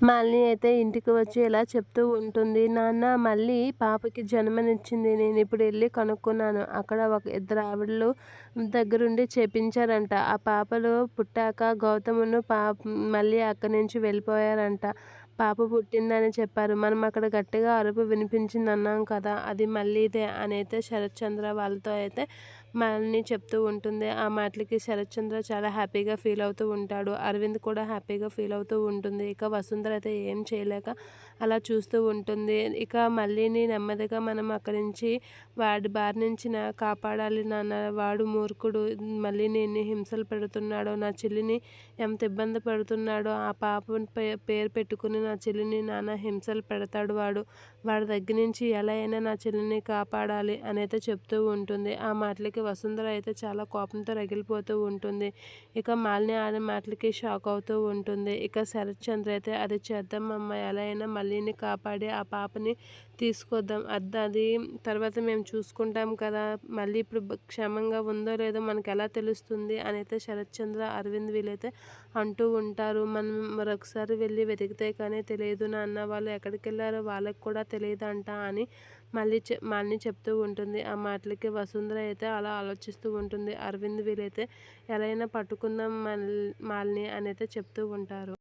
మాలిని అయితే ఇంటికి వచ్చి ఇలా చెప్తూ ఉంటుంది, నాన్న మళ్ళీ పాపకి జన్మనిచ్చింది, నేను ఇప్పుడు వెళ్ళి కనుక్కున్నాను, అక్కడ ఒక ఇద్దరు ఆవిడలు దగ్గరుండి చేపించారంట. ఆ పాపలు పుట్టాక గౌతమును మళ్ళీ అక్కడి నుంచి వెళ్ళిపోయారంట. పాప పుట్టిందని చెప్పారు. మనం అక్కడ గట్టిగా అరుపు వినిపించింది అన్నాం కదా, అది మళ్ళీదే అని అయితే శరత్చంద్ర వాళ్ళతో అయితే మాలిని చెప్తూ ఉంటుంది. ఆ మాటలకి శరత్చంద్ర చాలా హ్యాపీగా ఫీల్ అవుతూ ఉంటాడు. అరవింద్ కూడా హ్యాపీగా ఫీల్ అవుతూ ఉంటుంది. ఇక వసుంధర అయితే ఏం చేయలేక అలా చూస్తూ ఉంటుంది. ఇక మళ్ళీని నెమ్మదిగా మనం అక్కడి నుంచి వాడి బారి నుంచి కాపాడాలి నాన్న, వాడు మూర్ఖుడు, మళ్ళీని ఎన్ని హింసలు పెడుతున్నాడో, నా చెల్లిని ఎంత ఇబ్బంది పెడుతున్నాడో, ఆ పాప పేరు పెట్టుకుని నా చెల్లిని నాన్న హింసలు పెడతాడు, వాడి దగ్గర నుంచి ఎలా అయినా నా చెల్లిని కాపాడాలి అని అయితే చెప్తూ ఉంటుంది. ఆ మాటలకి వసుంధర అయితే చాలా కోపంతో రగిలిపోతూ ఉంటుంది. ఇక మాలిని ఆడే మాటలకి షాక్ అవుతూ ఉంటుంది. ఇక శరత్చంద్ర అయితే అది చేద్దాం అమ్మ, ఎలా అయినా మళ్ళీని కాపాడి ఆ పాపని తీసుకొద్దాం, అది తర్వాత మేము చూసుకుంటాం కదా, మళ్ళీ ఇప్పుడు క్షేమంగా ఉందో లేదో మనకు ఎలా తెలుస్తుంది అని అయితే శరత్చంద్ర అరవింద్ వీలైతే అంటూ ఉంటారు. మనం మరొకసారి వెళ్ళి వెతికితే కానీ తెలియదు నాన్న, వాళ్ళు ఎక్కడికి వెళ్ళారో వాళ్ళకి కూడా తెలియదంట అని మాలిని చెప్తూ ఉంటుంది. ఆ మాటలకి వసుంధర అయితే అలా ఆలోచిస్తూ ఉంటుంది. అరవింద్ వీలైతే ఎలా అయినా పట్టుకుందాం మాలిని అని అయితే చెప్తూ ఉంటారు.